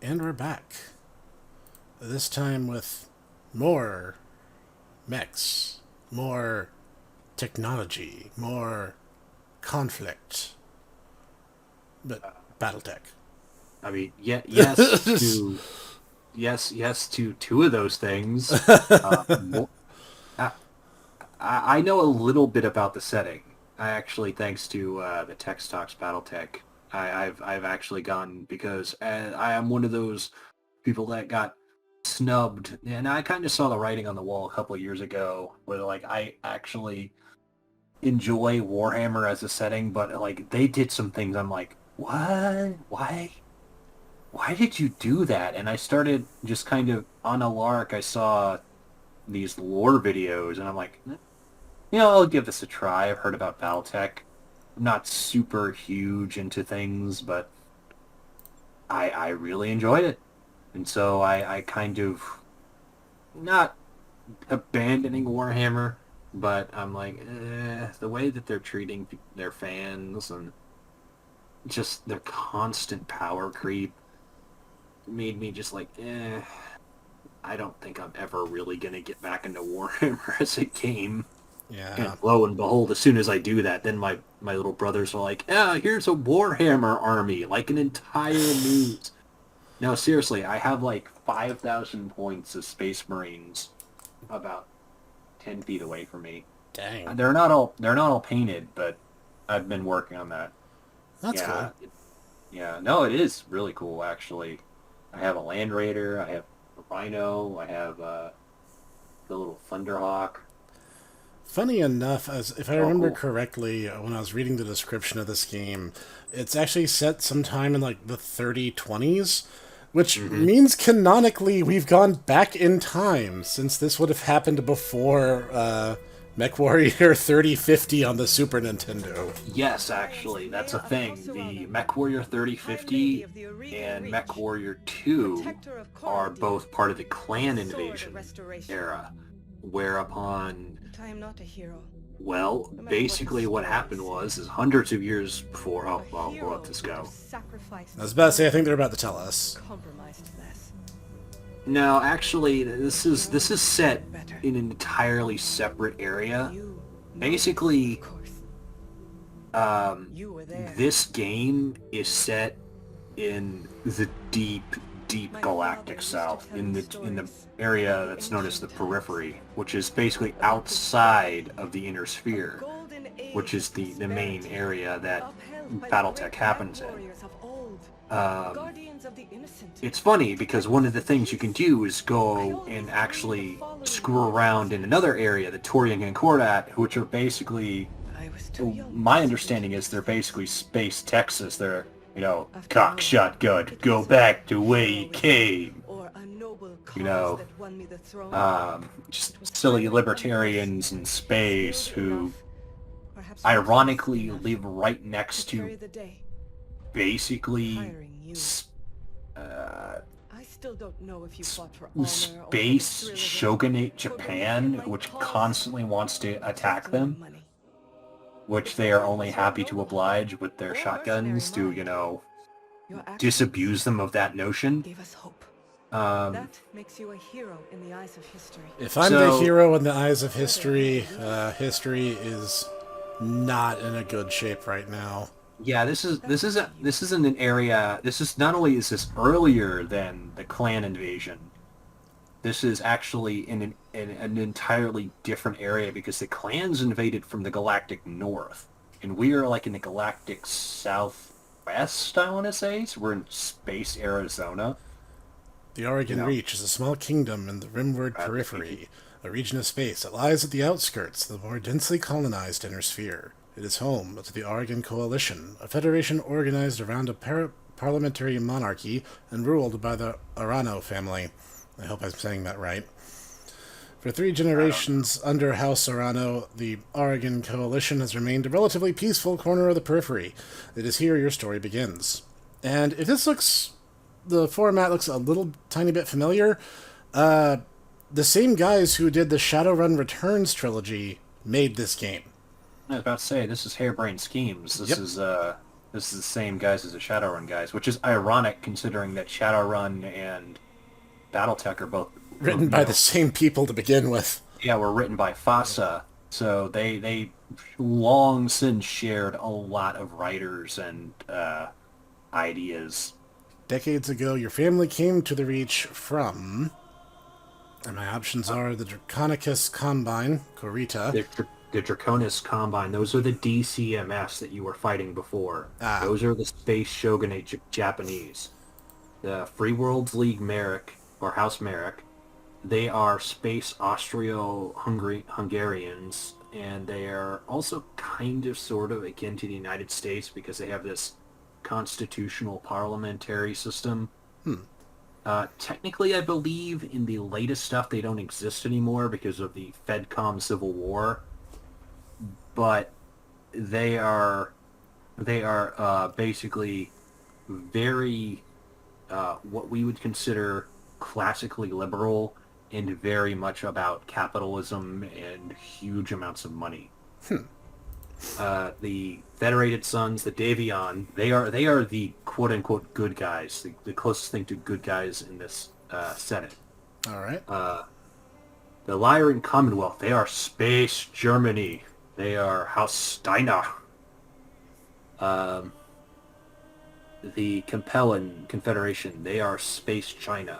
And we're back. This time with more mechs, more technology, more conflict. But BattleTech. I mean, yes to two of those things. Uh, mo- I, I know a little bit about the setting. I actually, thanks to the Text Talks BattleTech, I've actually gotten because I am one of those people that got snubbed, and I kind of saw the writing on the wall a couple of years ago, where like I actually enjoy Warhammer as a setting, but like they did some things. I'm like, what? Why did you do that? And I started just kind of on a lark. I saw these lore videos, and I'm like, I'll give this a try. I've heard about BattleTech. I'm not super huge into things, but I really enjoyed it. And so I kind of, not abandoning Warhammer, but I'm like, the way that they're treating their fans and just their constant power creep made me just like, I don't think I'm ever really going to get back into Warhammer as a game. And Yeah. lo and behold, as soon as I do that, then my little brothers are like, here's a Warhammer army, like an entire news. No, seriously, I have like 5,000 points of Space Marines about 10 feet away from me. Dang. They're not all painted, but I've been working on that. That's Yeah, cool. yeah. No, it is really cool, actually. I have a Land Raider, I have a Rhino, I have the little Thunderhawk. Funny enough, as if I Oh, remember cool. correctly, when I was reading the description of this game, it's actually set sometime in like the 3020s, which Hmm. means canonically we've gone back in time, since this would have happened before MechWarrior 3050 on the Super Nintendo. Yes, actually, that's a thing. The MechWarrior 3050 and MechWarrior 2 are both part of the clan invasion era, whereupon, well, basically what happened is hundreds of years before, we'll let this go. I was about to say, I think they're about to tell us. No, actually, this is set in an entirely separate area. Basically, this game is set in the deep, deep galactic south, in the area that's known as the periphery, which is basically outside of the inner sphere, which is the main area that BattleTech happens in. Um, it's funny because one of the things you can do is go and actually screw around in another area, the Torian and Kordat, which are basically, my understanding is they're basically space Texas. They're, cock shotgun, go back to where you came. You know, just silly libertarians in space who ironically live right next to basically uh, space shogunate Japan, which constantly wants to attack them, which they are only happy to oblige with their shotguns to, disabuse them of that notion. Um, If I'm the so hero in the eyes of history, history is not in a good shape right now. yeah, this isn't an area. This is not only is this earlier than the clan invasion. This is actually in an entirely different area because the clans invaded from the galactic north, and we are like in the galactic southwest. I want to say so. We're in space Arizona. The You Oregon know, Reach is a small kingdom in the rimward thank you. periphery, a region of space that lies at the outskirts of the more densely colonized inner sphere. It is home to the Oregon Coalition, a federation organized around a parliamentary monarchy and ruled by the Arano family. I hope I'm saying that right. For three I don't know. generations under House Arano, the Oregon Coalition has remained a relatively peaceful corner of the periphery. It is here your story begins. And if this looks the format looks a little tiny bit familiar. The same guys who did the Shadowrun Returns trilogy made this game. I was about to say this is harebrained schemes. This Yep. is This is the same guys as the Shadowrun guys, which is ironic considering that Shadowrun and BattleTech are both, Written you by the know, same people to begin with. yeah, were written by FASA. So they long since shared a lot of writers and ideas. Decades ago, your family came to the Reach from... And my options Uh, are the Draconicus Combine, Corita. the Draconis Combine, those are the DCMS that you were fighting before. Ah, Those are the Space Shogunate Japanese. The Free Worlds League Merrick, or House Merrick, they are Space Austro-Hungarians, and they are also kind of sort of akin to the United States because they have this constitutional parliamentary system. Technically, I believe in the latest stuff they don't exist anymore because of the FedCom Civil War, but they are basically very what we would consider classically liberal and very much about capitalism and huge amounts of money. The Federated Sons, the Davion, they are the quote unquote good guys, the closest thing to good guys in this setting. all right. The Lyran Commonwealth, they are Space Germany. They are House Steiner. Um, the Capellan Confederation, they are Space China.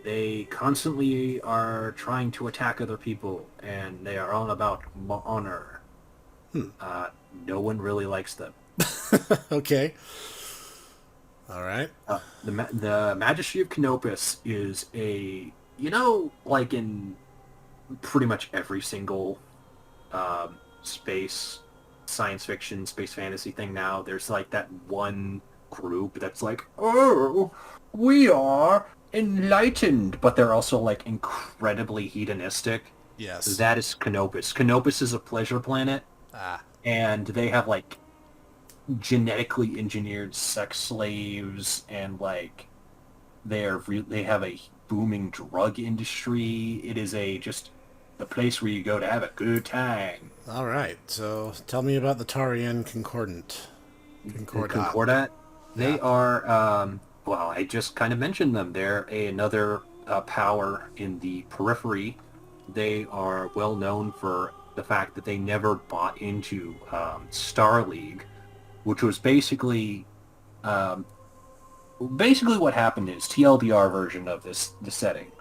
They constantly are trying to attack other people, and they are all about honor. No one really likes them. Okay. All right. The Majesty of Canopus is like in pretty much every single space science fiction, space fantasy thing now, there's like that one group that's like, oh, we are enlightened, but they're also like incredibly hedonistic. Yes. That is Canopus. Canopus is a pleasure planet, Ah. and they have like genetically engineered sex slaves, and like they have a booming drug industry. It is a just the place where you go to have a good time. All right. So tell me about the Tarian The Concordat. Concordat, Yeah. they are well, I just kind of mentioned them. They're another power in the periphery. They are well known for the fact that they never bought into Star League, which was um, basically what happened is TLDR version of this setting.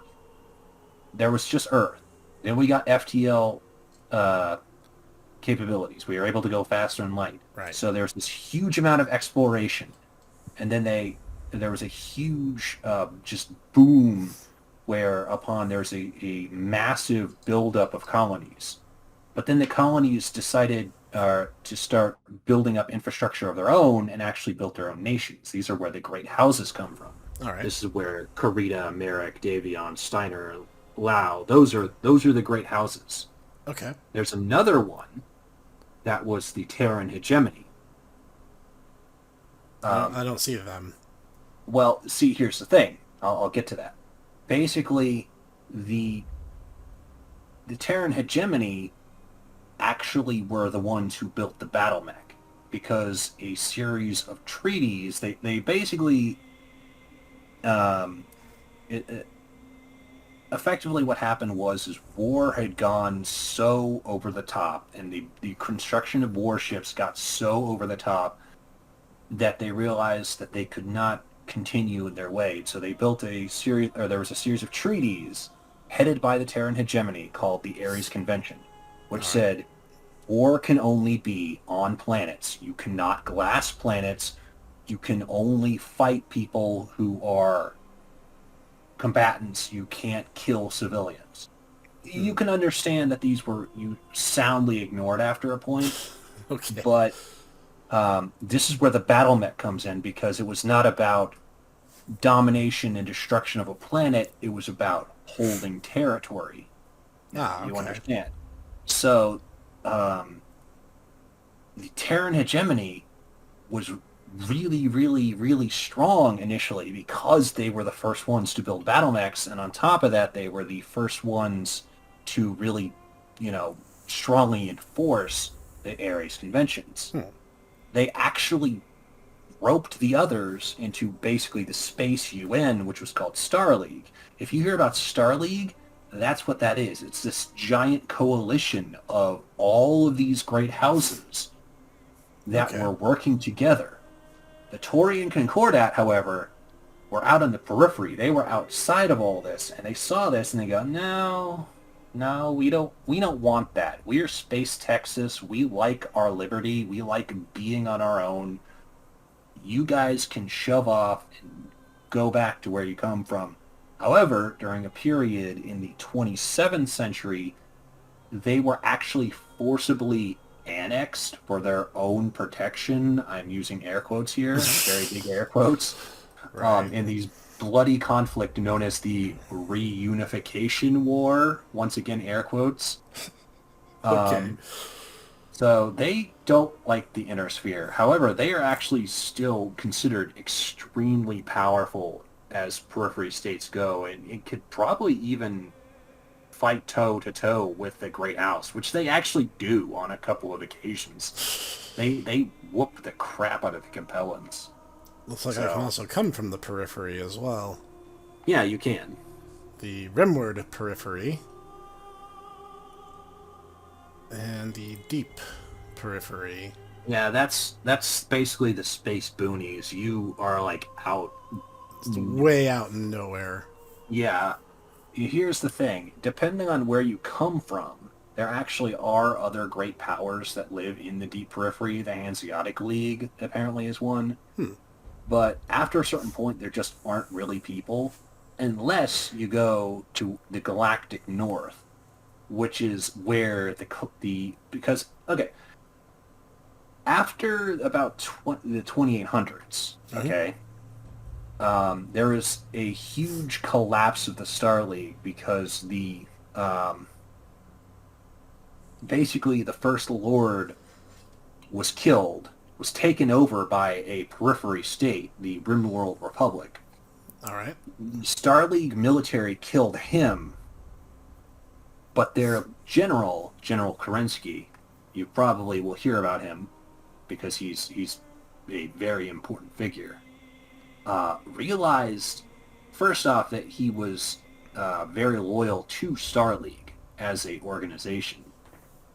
There was just Earth. Then we got FTL capabilities. We were able to go faster in light. Right. So there was this huge amount of exploration, and then there was a huge just boom whereupon there's a massive buildup of colonies. But then the colonies decided to start building up infrastructure of their own and actually built their own nations. These are where the great houses come from. All right. This is where Karita, Merrick, Davion, Steiner, Lao, those are the great houses. Okay. There's another one that was the Terran hegemony. I don't see them. Well, see, here's the thing. I'll get to that. Basically, the Terran hegemony actually were the ones who built the battle mech because a series of treaties, they basically effectively what happened was is war had gone so over the top, and the construction of warships got so over the top that they realized that they could not continue in their way. So they built there was a series of treaties headed by the Terran hegemony called the Ares Convention, which said war can only be on planets. You cannot glass planets. You can only fight people who are combatants. You can't kill civilians. You can understand that these were soundly ignored after a point, Okay. but this is where the battle mech comes in, because it was not about domination and destruction of a planet. It was about holding territory. Ah, You okay. understand? So the Terran hegemony was really, really, really strong initially because they were the first ones to build battle mechs, and on top of that, they were the first ones to really, strongly enforce the Ares conventions. They actually roped the others into basically the Space UN, which was called Star League. If you hear about Star League, that's what that is. It's this giant coalition of all of these great houses that were working together. The Tory and Concordat, however, were out on the periphery. They were outside of all this, and they saw this and they go, no, we don't want that. We are Space Texas. We like our liberty. We like being on our own. You guys can shove off and go back to where you come from. However, during a period in the 27th century, they were actually forcibly annexed for their own protection. I'm using air quotes here, very big air quotes, in these bloody conflict known as the Reunification War. Once again, air quotes. So they don't like the inner sphere. However, they are actually still considered extremely powerful as periphery states go, and it could probably even fight toe-to-toe with the Great House, which they actually do on a couple of occasions. They whoop the crap out of the Capellans. Looks like I can also come from the periphery as well. Yeah, you can. The rimward periphery. And the deep periphery. Yeah, that's basically the space boonies. You are like out. It's way out in nowhere. Yeah. Here's the thing. Depending on where you come from, there actually are other great powers that live in the deep periphery. The Hanseatic League apparently is one. But after a certain point, there just aren't really people. Unless you go to the Galactic North, which is where because after about the 2800s, there is a huge collapse of the Star League because the basically the First Lord was killed, was taken over by a periphery state, the Rimworld Republic. All right. The Star League military killed him, but their General Kerensky, you probably will hear about him because he's a very important figure, realized, first off, that he was very loyal to Star League as a organization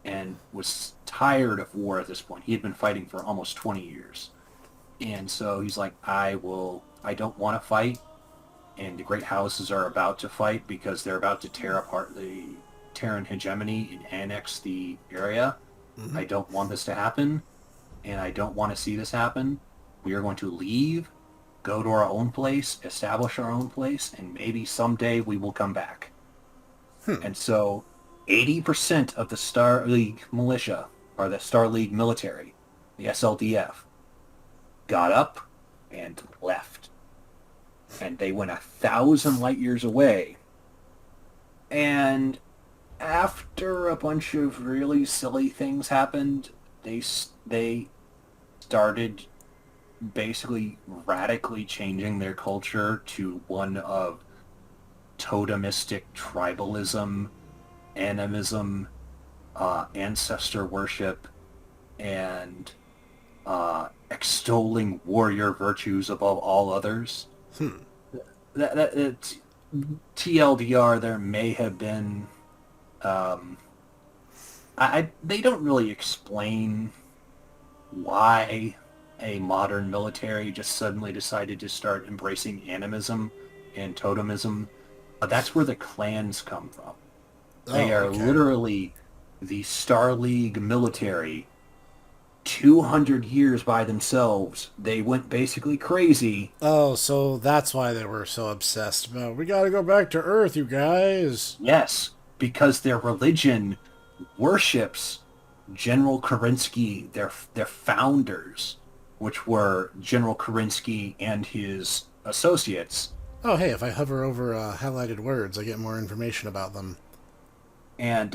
and was tired of war at this point. He had been fighting for almost 20 years. And so he's like, I don't want to fight, and the Great Houses are about to fight because they're about to tear apart the Terran hegemony and annex the area. I don't want this to happen, and I don't want to see this happen. We are going to leave, go to our own place, establish our own place, and maybe someday we will come back. And so 80% of the Star League militia, or the Star League military, the SLDF, got up and left. And they went 1,000 light years away. And after a bunch of really silly things happened, they started basically radically changing their culture to one of totemistic tribalism, animism, ancestor worship, and extolling warrior virtues above all others. TLDR, there may have been they don't really explain why a modern military just suddenly decided to start embracing animism and totemism. That's where the clans come from. They are literally the Star League military. 200 years by themselves. They went basically crazy. Oh, so that's why they were so obsessed about, we gotta go back to Earth, you guys. Yes, because their religion worships General Kerensky, their founders, which were General Kerensky and his associates. Oh, hey, if I hover over highlighted words, I get more information about them. And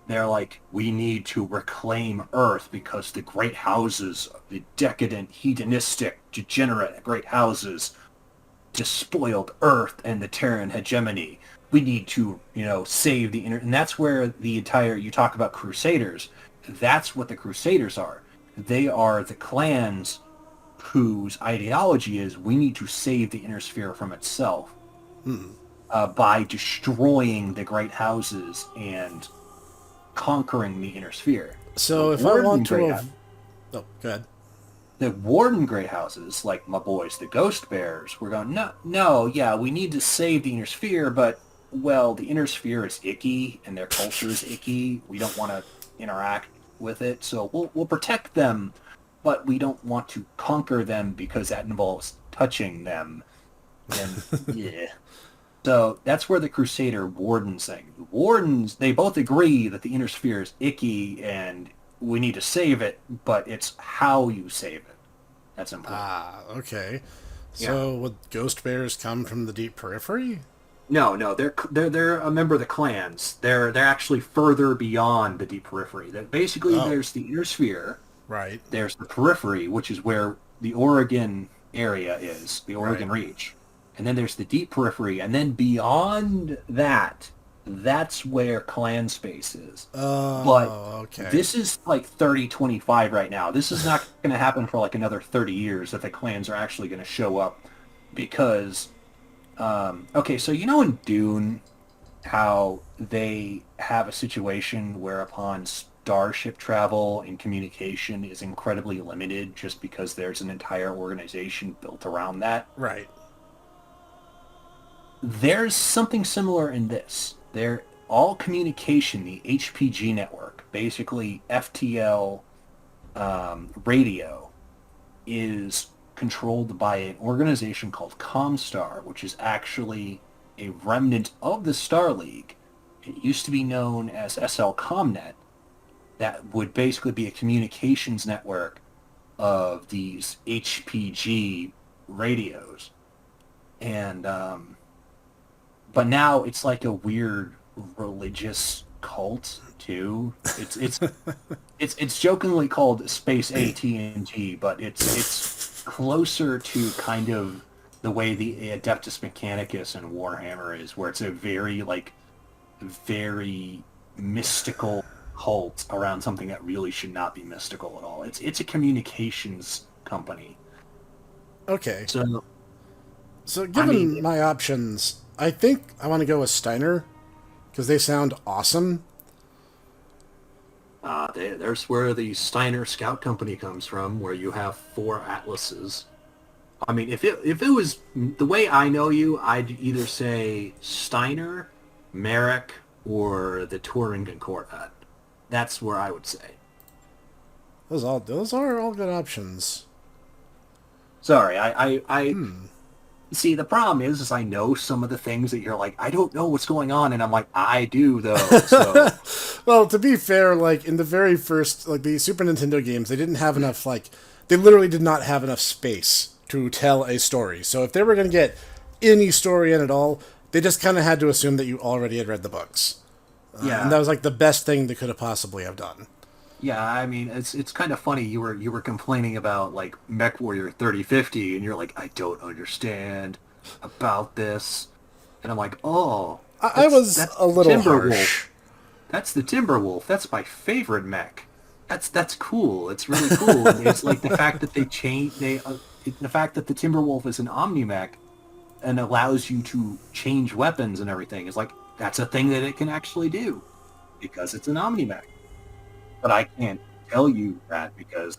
they're like, we need to reclaim Earth because the great houses, the decadent, hedonistic, degenerate great houses, despoiled Earth and the Terran hegemony. We need to, save the inner... And that's where the entire... You talk about Crusaders. That's what the Crusaders are. They are the clans whose ideology is we need to save the inner sphere from itself by destroying the great houses and conquering the inner sphere. So if I want to oh, go ahead. The warden great houses, like my boys, the ghost bears, were going, no, yeah, we need to save the inner sphere, but, well, the inner sphere is icky, and their culture is icky. We don't want to interact with it, so we'll protect them, but we don't want to conquer them because that involves touching them. And, yeah. So that's where the Crusader Wardens thing. The Wardens, they both agree that the inner sphere is icky and we need to save it, but it's how you save it. That's important. Ah, okay. So would ghost bears come from the deep periphery? No, they're a member of the clans. They're actually further beyond the deep periphery. That basically there's the inner sphere. Right. There's the periphery, which is where the Oregon area is, the Oregon Reach. And then there's the deep periphery, and then beyond that, that's where clan space is. But okay. this is like 3025 right now. This is not going to happen for like another 30 years that the clans are actually going to show up because, okay, so you know in Dune how they have a situation whereupon starship travel and communication is incredibly limited just because there's an entire organization built around that? Right. There's something similar in this. All communication, the HPG network, basically FTL radio, is controlled by an organization called Comstar, which is actually a remnant of the Star League. It used to be known as SL Comnet. That would basically be a communications network of these HPG radios. And but now it's like a weird religious cult too. It's jokingly called Space AT&T, but it's closer to kind of the way the Adeptus Mechanicus and Warhammer is, where it's a very mystical cult around something that really should not be mystical at all. It's a communications company. Okay. So given my options, I think I want to go with Steiner, because they sound awesome. There's where the Steiner Scout Company comes from, where you have 4 atlases. I mean, if it was the way I know you, I'd either say Steiner, Merrick, or the Turingen Quartet. That's where I would say. Those are all good options. Sorry, I see, the problem is I know some of the things that you're like, I don't know what's going on, and I'm like, I do, though, so... Well, to be fair, like, in the very first, like, the Super Nintendo games, they didn't have enough, like, they literally did not have enough space to tell a story. So if they were going to get any story in at all, they just kind of had to assume that you already had read the books. Yeah. And that was, like, the best thing they could have possibly have done. Yeah, I mean, it's kind of funny. You were complaining about like MechWarrior 3050, and you're like, I don't understand about this, and I'm like, oh, I was a little harsh. That's the Timberwolf. That's my favorite mech. That's cool. It's really cool. It's like the fact that the fact that the Timberwolf is an Omni-Mech and allows you to change weapons and everything is like, that's a thing that it can actually do because it's an Omni-Mech. But I can't tell you that because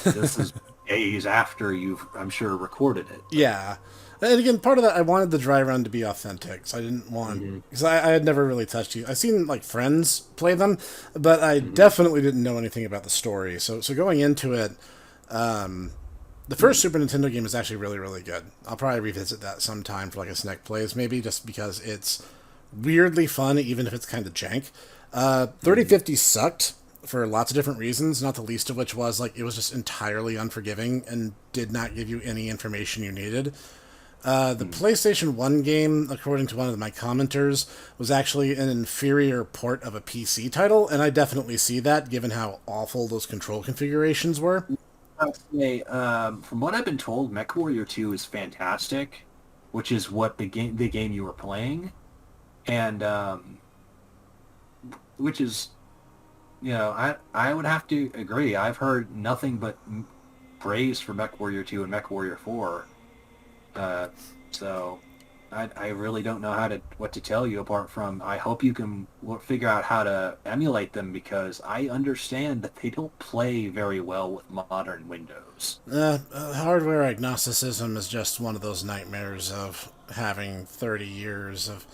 this is days after you've, I'm sure, recorded it. Yeah. And again, part of that, I wanted the dry run to be authentic, so I didn't want... Because I had never really touched you. I've seen, like, friends play them, but I definitely didn't know anything about the story. So going into it, the first Super Nintendo game is actually really, really good. I'll probably revisit that sometime for, like, a Snek Plays, maybe, just because it's weirdly fun, even if it's kind of jank. 3050 sucked for lots of different reasons, not the least of which was, like, it was just entirely unforgiving and did not give you any information you needed. The PlayStation 1 game, according to one of my commenters, was actually an inferior port of a PC title, and I definitely see that, given how awful those control configurations were. From what I've been told, MechWarrior 2 is fantastic, which is what the game you were playing, and which is, I would have to agree. I've heard nothing but praise for MechWarrior 2 and MechWarrior 4. So I really don't know what to tell you apart from I hope you can figure out how to emulate them, because I understand that they don't play very well with modern Windows. Hardware agnosticism is just one of those nightmares of having 30 years of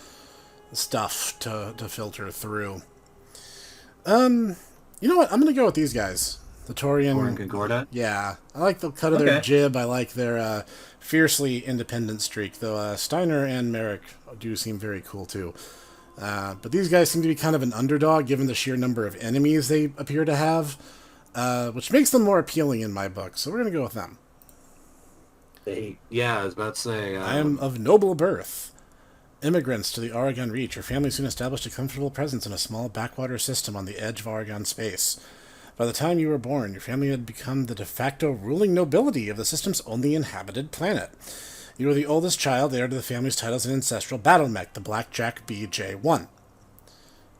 stuff to filter through. You know what? I'm going to go with these guys. The Tor and Torian. Concorda? Yeah. I like the cut of their Okay. jib. I like their fiercely independent streak, though Steiner and Merrick do seem very cool, too. But these guys seem to be kind of an underdog, given the sheer number of enemies they appear to have, which makes them more appealing in my book, so we're going to go with them. Yeah, I was about to say. I am of noble birth. Immigrants to the Oregon Reach, your family soon established a comfortable presence in a small backwater system on the edge of Oregon space. By the time you were born, your family had become the de facto ruling nobility of the system's only inhabited planet. You were the oldest child, heir to the family's titles and ancestral battle mech, the Blackjack BJ-1.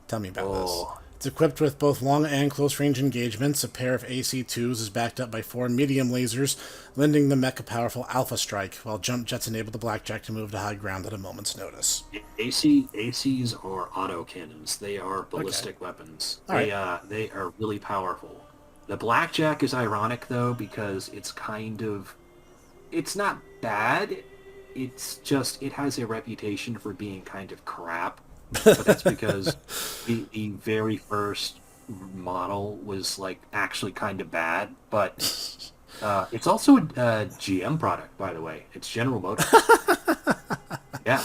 Tell me about this. Oh, It's equipped with both long and close-range engagements. A pair of AC-2s is backed up by 4 medium lasers, lending the mech a powerful alpha strike, while jump jets enable the Blackjack to move to high ground at a moment's notice. ACs are autocannons. They are ballistic weapons. All right. They are really powerful. The Blackjack is ironic though, because it's not bad. It's just it has a reputation for being kind of crap. But that's because the very first model was like actually kind of bad. But it's also a GM product, by the way. It's General Motors. Yeah.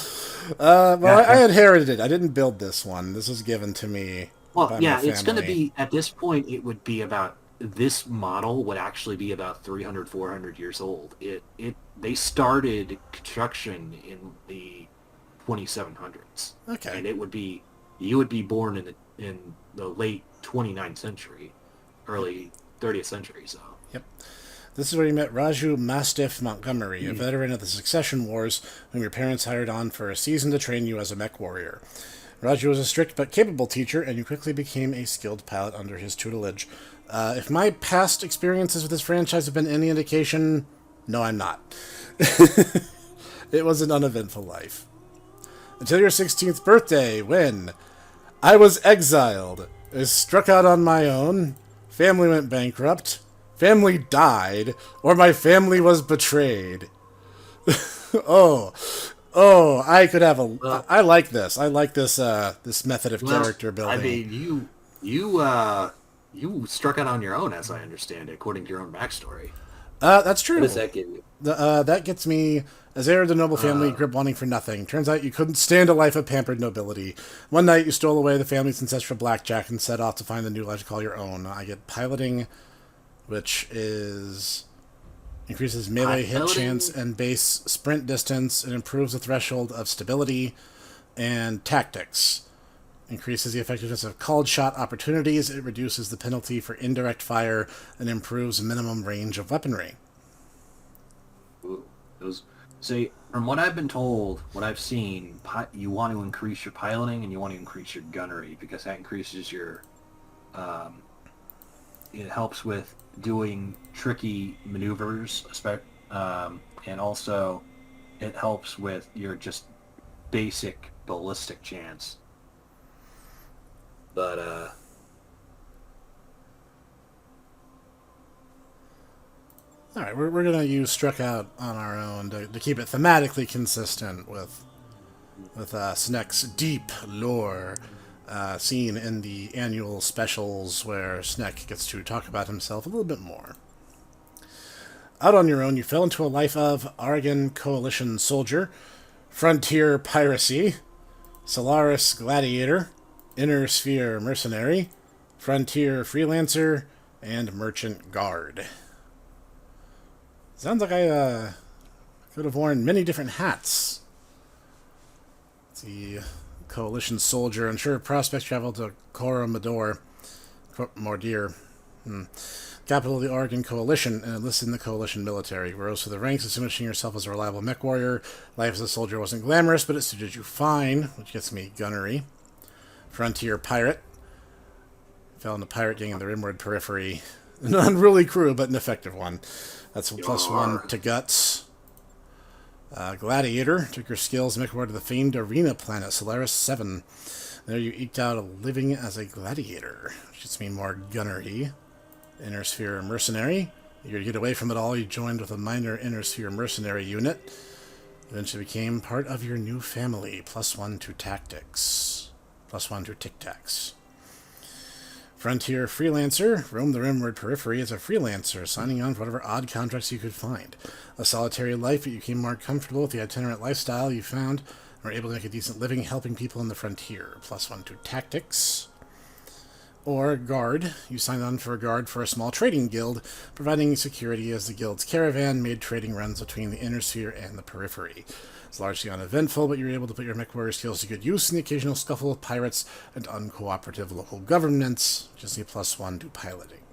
I inherited it. I didn't build this one. This was given to me Well, by yeah, my it's going to family. be, at this point, this model would actually be about 300, 400 years old. They started construction in the 2700s. Okay. And you would be born in the late 29th century, early 30th century, so. Yep. This is where you met Raju Mastiff Montgomery, a veteran of the Succession Wars, whom your parents hired on for a season to train you as a mech warrior. Raju was a strict but capable teacher, and you quickly became a skilled pilot under his tutelage. If my past experiences with this franchise have been any indication, no, I'm not. It was an uneventful life. Until your 16th birthday, when I was exiled, I struck out on my own, family went bankrupt, family died, or my family was betrayed. oh, I could have a. Well, I like this. I like this. This method of character building. I mean, you struck out on your own, as I understand it, according to your own backstory. That's true. What does that give you? That gets me as heir of the noble family, grip wanting for nothing. Turns out you couldn't stand a life of pampered nobility. One night you stole away the family's ancestral blackjack and set off to find the new life to call your own. I get piloting, which is increases melee hit chance and base sprint distance. It improves the threshold of stability and tactics. Increases the effectiveness of called shot opportunities. It reduces the penalty for indirect fire and improves minimum range of weaponry. Ooh, see, from what I've been told, what I've seen, you want to increase your piloting and you want to increase your gunnery, because that increases your, it helps with doing tricky maneuvers, and also it helps with your just basic ballistic chance. But, All right, we're going to use Struck Out on our own to keep it thematically consistent with Snek's deep lore seen in the annual specials where Snek gets to talk about himself a little bit more. Out on your own, you fell into a life of Oregon Coalition soldier, frontier piracy, Solaris gladiator, inner sphere mercenary, frontier freelancer, and merchant guard. Sounds like I could have worn many different hats. The Coalition soldier ensured prospects travel to Coromandel, capital of the Oregon Coalition, and enlisted in the Coalition military. Rose through the ranks, establishing yourself as a reliable mech warrior. Life as a soldier wasn't glamorous, but it suited you fine, which gets me gunnery. Frontier pirate. Fell into pirate gang in the Rimward periphery. An unruly crew, but an effective one. That's a +1 Yar. to guts. Gladiator. Took your skills and make your way to the famed arena planet, Solaris 7. There you eked out a living as a gladiator, which just mean more gunnery. Inner Sphere Mercenary. You get away from it all, you joined with a minor Inner Sphere Mercenary unit. Eventually became part of your new family. +1 to tactics. +1 to tic-tacs. Frontier Freelancer. Roam the Rimward Periphery as a freelancer, signing on for whatever odd contracts you could find. A solitary life, but you became more comfortable with the itinerant lifestyle you found, and were able to make a decent living helping people in the frontier. +1 to tactics. Or Guard. You signed on for a guard for a small trading guild, providing security as the guild's caravan made trading runs between the Inner Sphere and the Periphery. It's largely uneventful, but you were able to put your mech-warrior skills to good use in the occasional scuffle with pirates and uncooperative local governments. Just a +1 to piloting.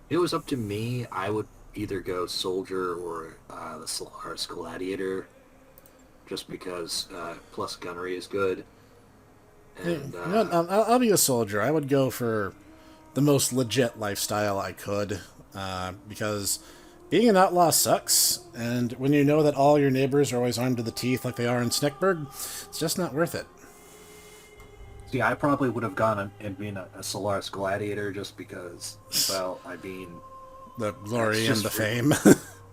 If it was up to me, I would either go soldier or the Solaris Gladiator, just because plus gunnery is good. And You know what, I'll be a soldier. I would go for the most legit lifestyle I could, because being an outlaw sucks, and when you know that all your neighbors are always armed to the teeth like they are in Sneckburg, it's just not worth it. see, I probably would have gone and been a Solaris Gladiator just because, well, I mean, The glory and just the fame.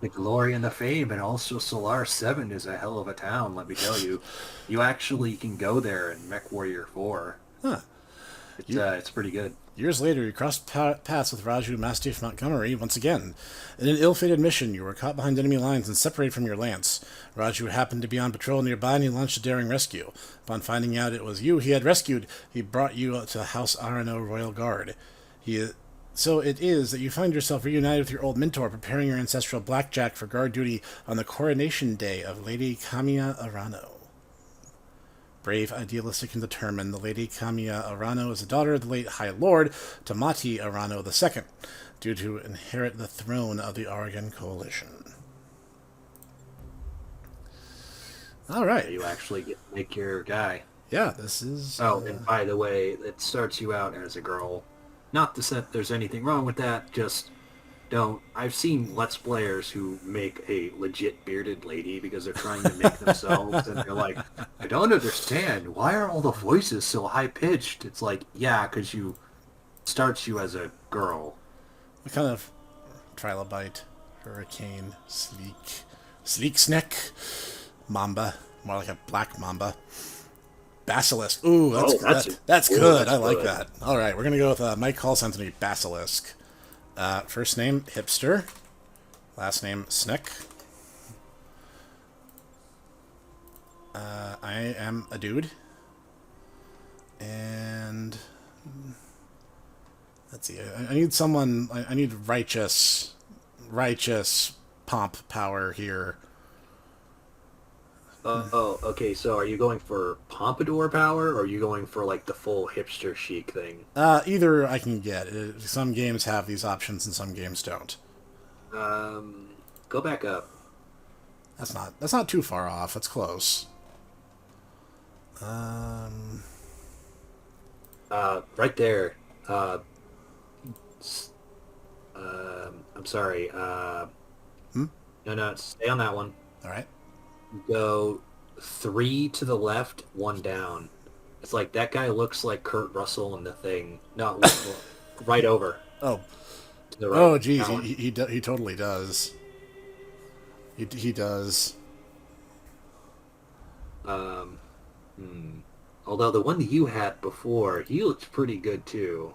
the glory and the fame, and also Solaris 7 is a hell of a town, let me tell you. You actually can go there in Mech Warrior 4. Huh. It's pretty good. Years later, you crossed paths with Raju Mastiff Montgomery once again. In an ill-fated mission, you were caught behind enemy lines and separated from your lance. Raju happened to be on patrol nearby and he launched a daring rescue. Upon finding out it was you he had rescued, he brought you to House Arano Royal Guard. So it is that you find yourself reunited with your old mentor, preparing your ancestral blackjack for guard duty on the coronation day of Lady Kamiya Arano. Brave, idealistic, and determined, the Lady Kamiya Arano is the daughter of the late High Lord Tamati Arano II, due to inherit the throne of the Oregon Coalition. All right. You actually get to make your guy. Yeah, this is... Oh, and by the way, it starts you out as a girl. Not to say there's anything wrong with that, just don't. I've seen Let's Players who make a legit bearded lady because they're trying to make themselves, and they're like, I don't understand. Why are all the voices so high-pitched? It's like, yeah, because starts you as a girl. What kind of trilobite, hurricane, sleek snek, mamba, more like a black mamba. Basilisk. Ooh, that's good. I like that. All right, we're going to go with Mike Calls Anthony Basilisk. First name, Hipster. Last name, Snek. I am a dude. And... let's see. I need someone... I need righteous pomp power here. Oh, okay, so are you going for pompadour power, or are you going for, like, the full hipster chic thing? Either I can get. Some games have these options and some games don't. Go back up. That's not too far off. That's close. Right there. I'm sorry. No, stay on that one. All right. Go 3 to the left, 1 down. It's like that guy looks like Kurt Russell in The Thing. No, right over. Oh. To the right. Oh, geez, he totally does. He does. Although the one that you had before, he looks pretty good too.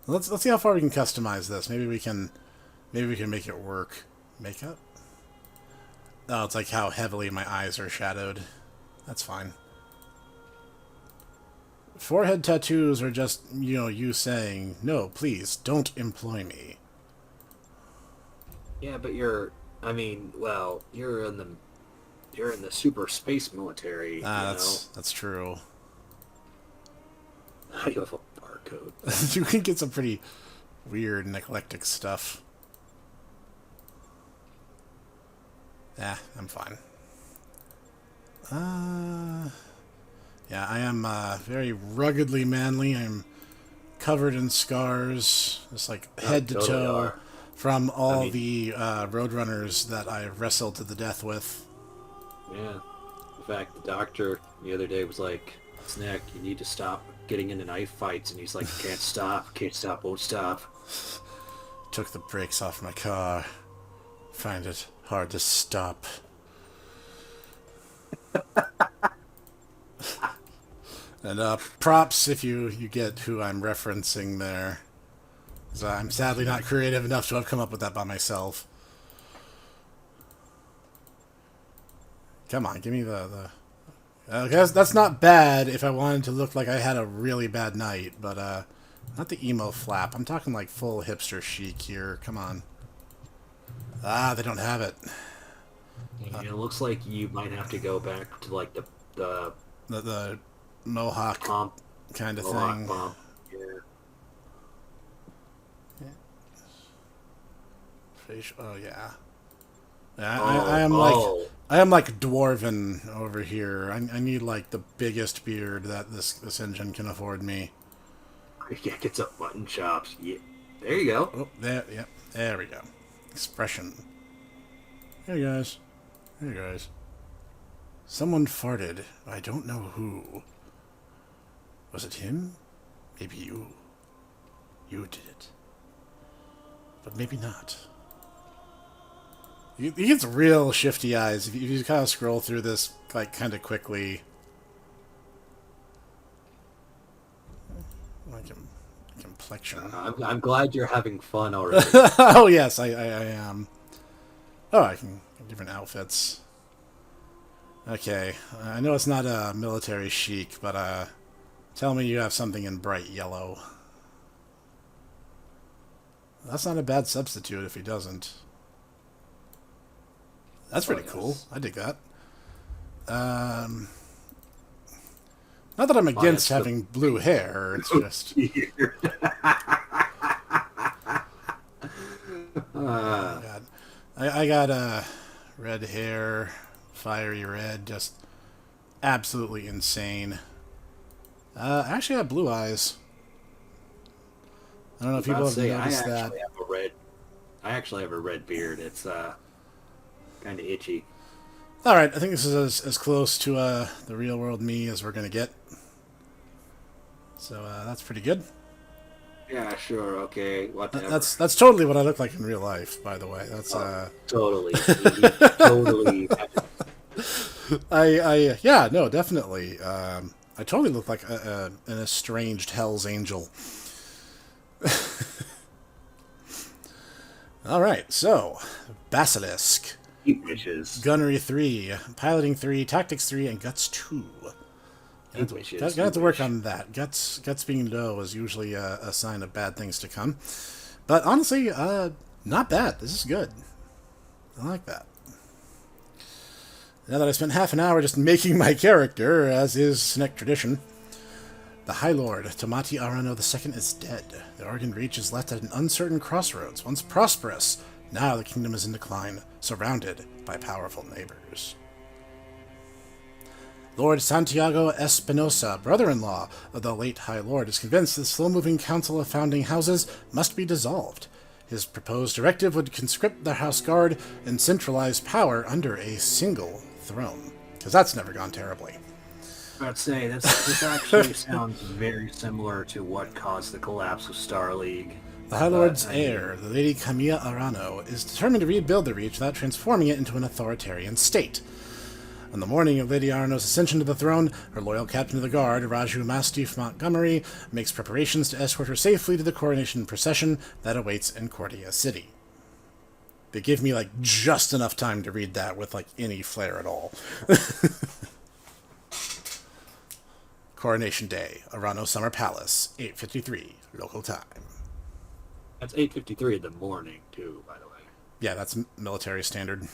Let's see how far we can customize this. Maybe we can make it work. Makeup? Oh, it's like how heavily my eyes are shadowed. That's fine. Forehead tattoos are just, you saying, no, please, don't employ me. Yeah, but you're in the super space military. That's true. You have a barcode. You can get some pretty weird and eclectic stuff. I'm fine. Yeah, I am very ruggedly manly. I'm covered in scars, just like Oh, head to totally toe, are. from I all mean, the roadrunners that I wrestled to the death with. yeah. In fact, the doctor the other day was like, Snek, you need to stop getting into knife fights. And he's like, can't stop, won't stop. Took the brakes off my car. Find it hard to stop. And props if you get who I'm referencing there. 'Cause I'm sadly not creative enough to have come up with that by myself. Come on, give me I guess that's not bad if I wanted to look like I had a really bad night, but not the emo flap. I'm talking like full hipster chic here. Come on. Ah, they don't have it. It looks like you might have to go back to like the The mohawk pump, kind of Mohawk thing. pump. Yeah. Oh yeah. Yeah, Oh. I am like dwarven over here. I need like the biggest beard that this engine can afford me. Yeah, get some mutton chops. Yeah. There you go. Oh, there, yep, there we go. Expression. Hey guys, hey guys. Someone farted. I don't know who. Was it him? Maybe you. You did it. But maybe not. He gets real shifty eyes if you kind of scroll through this like kind of quickly. Like complexion. I'm glad you're having fun already. Oh yes, I am. Oh, I can different outfits. Okay, I know it's not a military chic, but tell me you have something in bright yellow. That's not a bad substitute if he doesn't. That's pretty cool. I dig that. Not that I'm against having blue hair. It's just. Oh, God. I got red hair, fiery red, just absolutely insane. I actually have blue eyes. I don't know if people have noticed that. I actually have a red beard. It's kind of itchy. All right, I think this is as close to the real world me as we're gonna get. So that's pretty good. Yeah, sure, okay, whatever. That's totally what I look like in real life, by the way. That's totally, totally. Yeah, no, definitely. I totally look like an estranged Hell's Angel. All right, so Basilisk. Wishes. Gunnery 3, Piloting 3, Tactics 3, and Guts 2. Gotta have to work on that. Guts being low is usually a sign of bad things to come. But honestly, not bad. This is good. I like that. Now that I spent half an hour just making my character, as is Snek tradition, the High Lord, Tamati Arano II, is dead. The Oregon Reach is left at an uncertain crossroads, once prosperous. Now the kingdom is in decline, surrounded by powerful neighbors. Lord Santiago Espinosa, brother-in-law of the late High Lord, is convinced the slow-moving Council of Founding Houses must be dissolved. His proposed directive would conscript the House Guard and centralize power under a single throne. Because that's never gone terribly. I'd say this actually sounds very similar to what caused the collapse of Star League. The High Lord's heir, the Lady Camilla Arano, is determined to rebuild the Reach without transforming it into an authoritarian state. On the morning of Lady Arano's ascension to the throne, her loyal captain of the guard, Raju Mastiff Montgomery, makes preparations to escort her safely to the coronation procession that awaits in Cordia City. They give me, like, just enough time to read that with, like, any flair at all. Coronation Day, Arano Summer Palace, 8:53, local time. That's 8:53 in the morning, too, by the way. Yeah, that's military standard.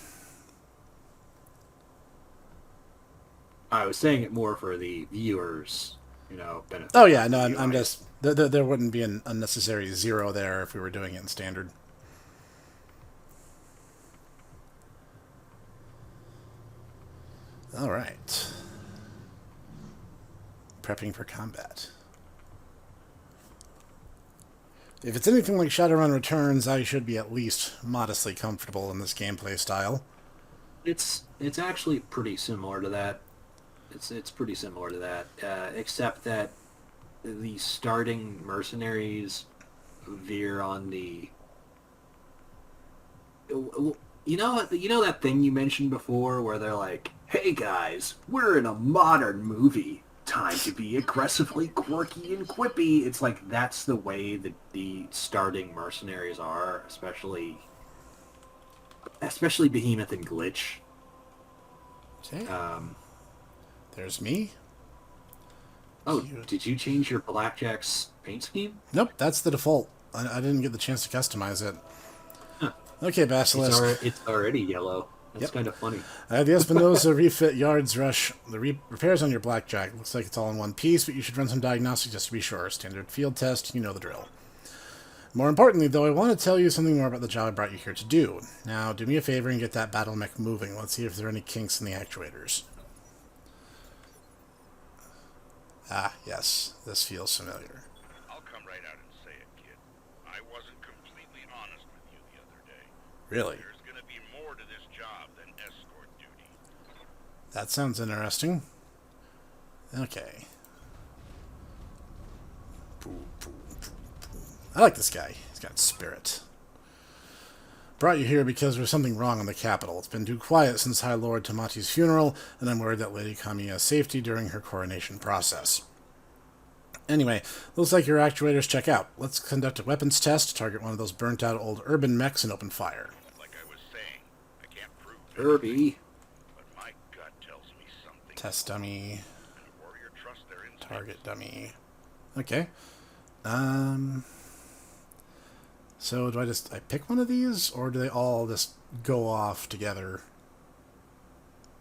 I was saying it more for the viewers, benefit. Oh, yeah, no, I'm just... There wouldn't be an unnecessary zero there if we were doing it in standard. All right. Prepping for combat. If it's anything like Shadowrun Returns, I should be at least modestly comfortable in this gameplay style. It's actually pretty similar to that. It's pretty similar to that, except that the starting mercenaries veer on the. You know that thing you mentioned before, where they're like, "Hey guys, we're in a modern movie. Time to be aggressively quirky and quippy." It's like that's the way that the starting mercenaries are, especially Behemoth and Glitch. Okay. Um, There's me. oh, Cute. did you change your Blackjack's paint scheme? Nope, that's the default. I didn't get the chance to customize it. Huh. Okay, Basilisk. It's already yellow. That's Yep. kind of funny. The Espinosa refit yards rush. The repairs on your Blackjack. Looks like it's all in one piece, but you should run some diagnostics just to be sure. Standard field test, you know the drill. More importantly, though, I want to tell you something more about the job I brought you here to do. Now, do me a favor and get that battle mech moving. Let's see if there are any kinks in the actuators. Ah, yes. This feels familiar. I'll come right out and say it, kid. I wasn't completely honest with you the other day. Really? There's gonna be more to this job than escort duty. That sounds interesting. Okay. I like this guy. He's got spirit. Brought you here because there's something wrong in the capital. It's been too quiet since High Lord Tamati's funeral, and I'm worried that Lady Kamiya's safety during her coronation process. Anyway, looks like your actuators check out. Let's conduct a weapons test, target one of those burnt-out old urban mechs, and open fire. Like I was saying, I can't prove Herbie. but my gut tells me something. Test dummy. And warrior trust their instincts. Target dummy. Okay. So do I pick one of these, or do they all just go off together?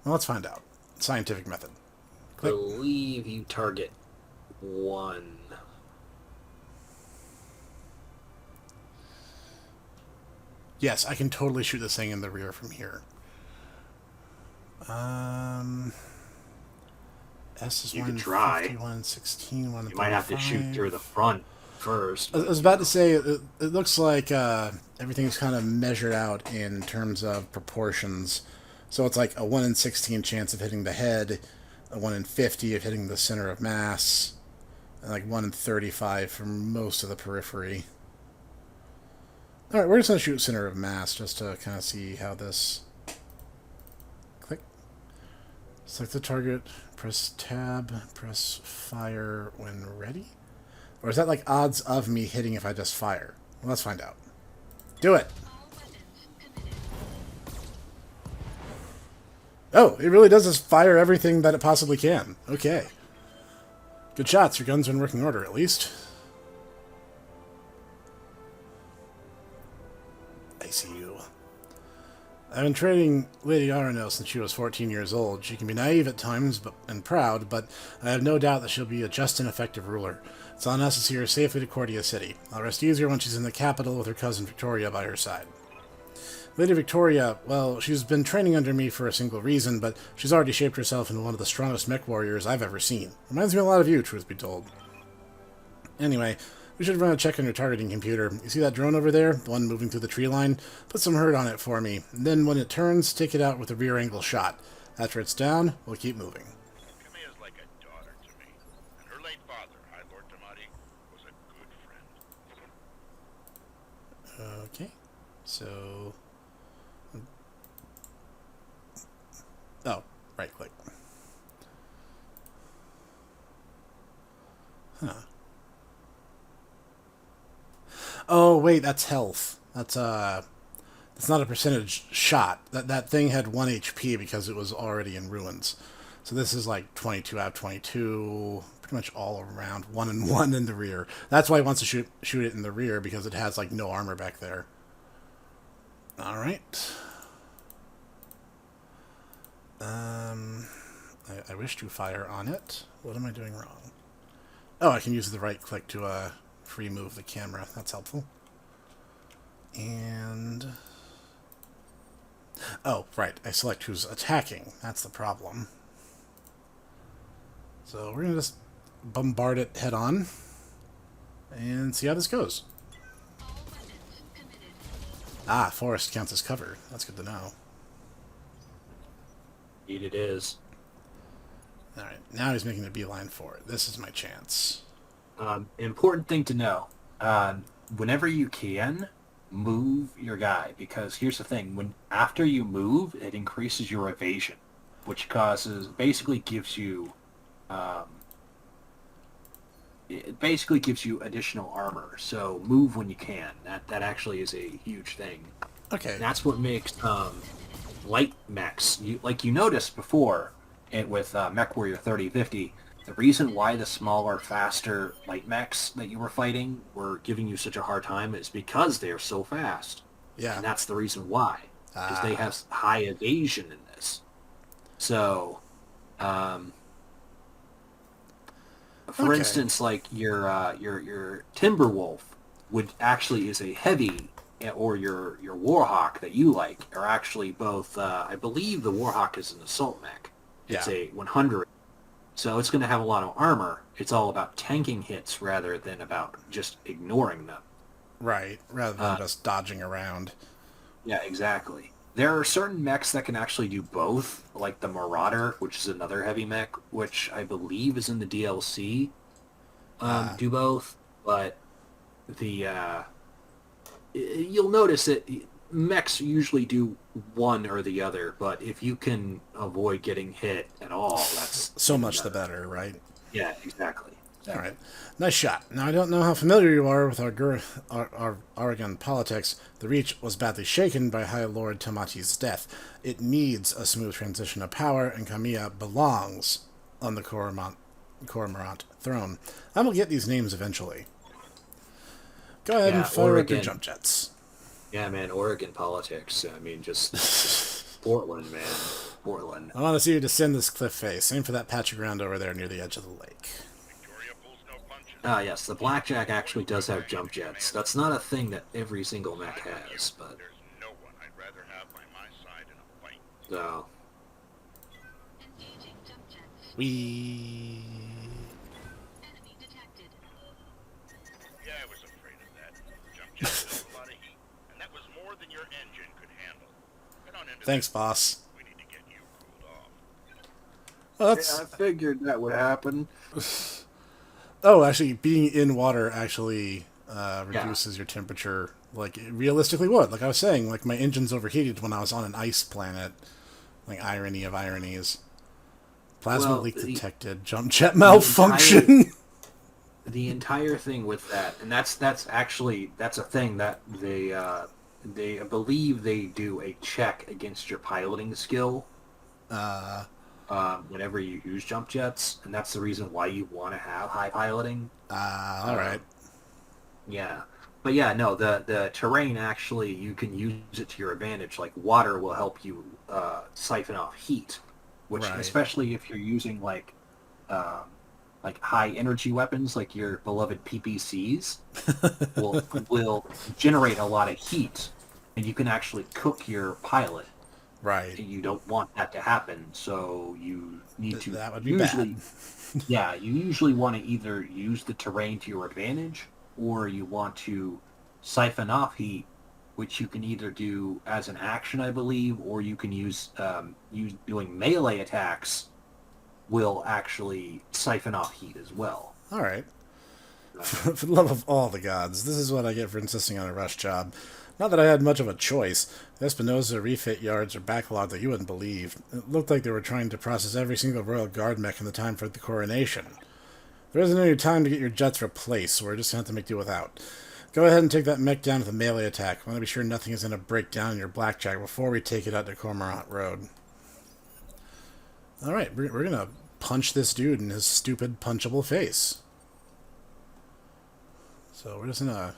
Well, let's find out. Scientific method. Click. Believe you target one. Yes, I can totally shoot this thing in the rear from here. S is You 1 could try. 51, 16, 1 You might have to shoot through the front first. I was about to say, it looks like everything's kind of measured out in terms of proportions. So it's like a 1 in 16 chance of hitting the head, a 1 in 50 of hitting the center of mass, and like 1 in 35 for most of the periphery. Alright, we're just going to shoot center of mass just to kind of see how this... Click. Select the target, press tab, press fire when ready? Or is that like odds of me hitting if I just fire? Well, let's find out. Do it! Oh, it really does just fire everything that it possibly can. Okay. Good shots. Your guns are in working order, at least. I see you. I've been training Lady Arano since she was 14 years old. She can be naive at times and proud, but I have no doubt that she'll be a just and effective ruler. It's on us to see her safely to Cordia City. I'll rest easier when she's in the capital with her cousin Victoria by her side. Lady Victoria, well, she's been training under me for a single reason, but she's already shaped herself into one of the strongest mech warriors I've ever seen. Reminds me a lot of you, truth be told. Anyway, we should run a check on your targeting computer. You see that drone over there? The one moving through the tree line? Put some hurt on it for me. And then when it turns, take it out with a rear angle shot. After it's down, we'll keep moving. Kamiya's like a daughter to me. And her late father, High Lord Tamati, was a good friend. Okay, so... Oh, right click. Huh. Oh, wait, that's health. That's not a percentage shot. That thing had 1 HP because it was already in ruins. So this is like 22 out of 22, pretty much all around, 1 and 1 in the rear. That's why he wants to shoot it in the rear, because it has like no armor back there. Alright. I wish to fire on it. What am I doing wrong? Oh, I can use the right click to free move the camera. That's helpful. And... oh, right. I select who's attacking. That's the problem. So we're going to just bombard it head on and see how this goes. Ah, forest counts as cover. That's good to know. Indeed it is. Alright, now he's making a beeline for it. This is my chance. Important thing to know. Whenever you can, move your guy. Because here's the thing. After you move, it increases your evasion. Which basically gives you... it basically gives you additional armor. So move when you can. That actually is a huge thing. Okay. And that's what makes light mechs. You noticed before with Mech Warrior 3050, the reason why the smaller, faster light mechs that you were fighting were giving you such a hard time is because they're so fast. Yeah. And that's the reason why. Because they have high evasion in this. So, for instance, like your Timberwolf actually is a heavy, or your Warhawk that you like are actually both. I believe the Warhawk is an assault mech. It's a 100, so it's going to have a lot of armor. It's all about tanking hits rather than about just ignoring them. Right, rather than just dodging around. Yeah, exactly. There are certain mechs that can actually do both, like the Marauder, which is another heavy mech, which I believe is in the DLC. Do both, but you'll notice that mechs usually do one or the other, but if you can avoid getting hit at all, that's so much the better, right? Yeah, exactly. All right. Nice shot. Now, I don't know how familiar you are with our Oregon politics. The Reach was badly shaken by High Lord Tamati's death. It needs a smooth transition of power, and Kamiya belongs on the Cormorant throne. I will get these names eventually. Go ahead and fire up your jump jets. Yeah, man, Oregon politics. I mean, just Portland, man. Portland. I want to see you descend this cliff face. Aim for that patch of ground over there near the edge of the lake. Ah, yes, the Blackjack actually does have jump jets. That's not a thing that every single mech has, but... So... Wee... Yeah, I was afraid of that. Jump jets build a lot of heat, and that was more than your engine could handle. Get on into Thanks, boss. We need to get you cooled off. Well, that's... Yeah, I figured that would happen. Oh, actually, being in water actually reduces your temperature. Like, it realistically would. Like I was saying, like, my engine's overheated when I was on an ice planet. Like, irony of ironies. Plasma leak detected. Jump jet malfunction! The entire thing with that, and that's a thing that they I believe they do a check against your piloting skill. Whenever you use jump jets, and that's the reason why you want to have high piloting. Alright. Yeah. But yeah, no, the terrain actually, you can use it to your advantage. Like, water will help you siphon off heat, which, especially if you're using, like high energy weapons, like your beloved PPCs, will generate a lot of heat, and you can actually cook your pilot. Right. You don't want that to happen, so you need to... That would be bad. Yeah, you usually want to either use the terrain to your advantage, or you want to siphon off heat, which you can either do as an action, I believe, or you can use doing melee attacks will actually siphon off heat as well. All right. For the love of all the gods, this is what I get for insisting on a rush job. Not that I had much of a choice. The Espinosa refit yards are backlogged that you wouldn't believe. It looked like they were trying to process every single Royal Guard mech in the time for the coronation. There isn't any time to get your jets replaced, so we're just going to have to make do without. Go ahead and take that mech down with a melee attack. I want to be sure nothing is going to break down in your Blackjack before we take it out to Cormorant Road. Alright, we're going to punch this dude in his stupid, punchable face. So we're just going to...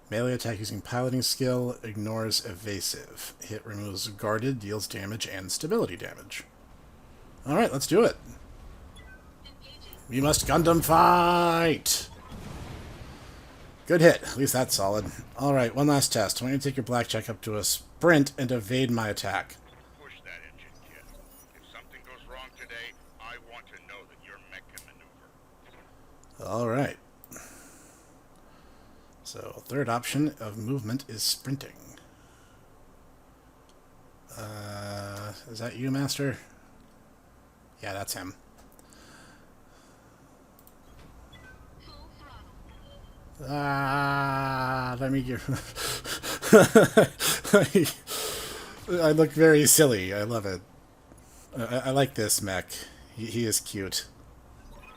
Melee attack using piloting skill, ignores evasive. Hit removes guarded, deals damage, and stability damage. Alright, let's do it. We must Gundam fight! Good hit. At least that's solid. Alright, one last test. I want you to take your Blackjack up to a sprint and evade my attack. Push that engine, kid. If something goes wrong today, I want to know that your mech can maneuver. Alright. So, Third option of movement is sprinting. Is that you, Master? Yeah, that's him. Let me give... I look very silly. I love it. I like this mech. He is cute.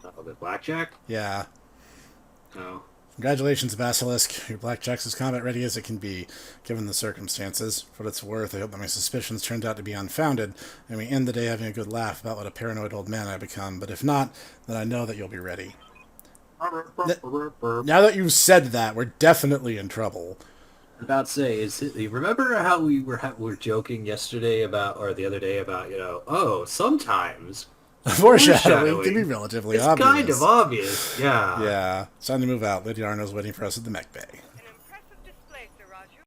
Oh, the blackjack? Yeah. Oh. Congratulations, Basilisk. Your blackjack's as combat ready as it can be, given the circumstances. For what it's worth, I hope that my suspicions turned out to be unfounded, and we end the day having a good laugh about what a paranoid old man I've become. But if not, then I know that you'll be ready. Now that you've said that, we're definitely in trouble. About to say, remember how we were joking yesterday about, or the other day about, oh, sometimes Foreshadowing can be relatively it's obvious. kind of obvious, yeah. Yeah. It's time to move out. Lady Arno's waiting for us at the mech bay.